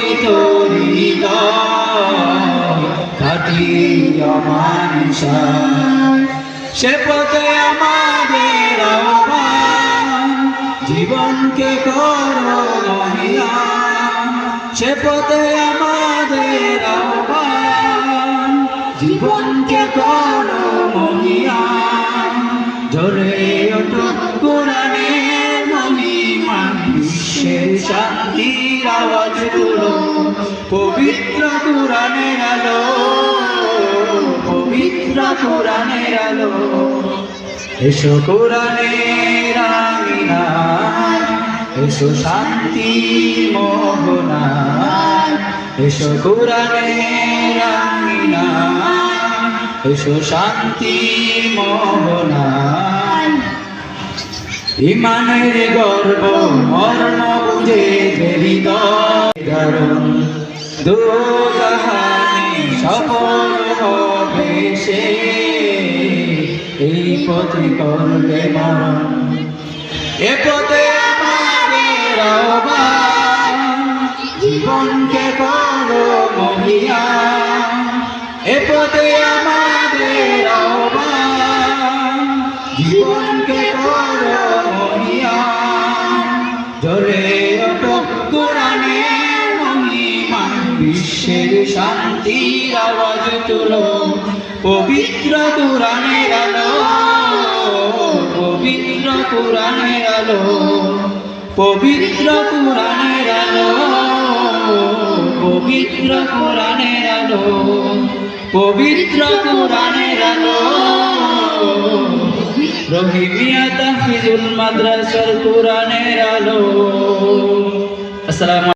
মুখরিত হৃদয় খাটি আমার ঈশান। সে পথে আমাদের আহ্বান, জীবনকে করো মহিয়ান। সে পথে আমাদের আহ্বান, জীবনকে করো মহিয়ান। জ্বলে ওঠো কোরআনের মহিমা, বিশ্বের শান্তির আওয়াজ তুলো। পবিত্র কোরআনের আলো, পবিত্র কোরআনের আলো। এসো কোরআনের আমিনায়, এসো শান্তির মোহনায়। এসো কোরআনের আমিনায়, এসো শান্তির মোহনায়। ঈমানের গর্ব মর্ম বুঝে হৃদয় ধারণ, দোজাহানে সফল হবে সে, এই পথে করবে মরণ। এ পথে আমাদের আহ্বান, জীবনকে করো মহিয়ান। এ পথে আমাদের আহ্বান, জীবনকে করো মহিয়ান। জ্বলে ওঠো কোরআনের মহিমা, বিশ্বের শান্তির আওয়াজ তুলো। পবিত্র কোরআনের আলো, পবিত্র কোরআনের আলো। পবিত্র কোরআনের আলো, পবিত্র কোরআনের আলো। পবিত্র কোরআনের আলো। রহিমিয়া তাহফিজুল মাদ্রাসার কোরআনের আলো। আসসালামু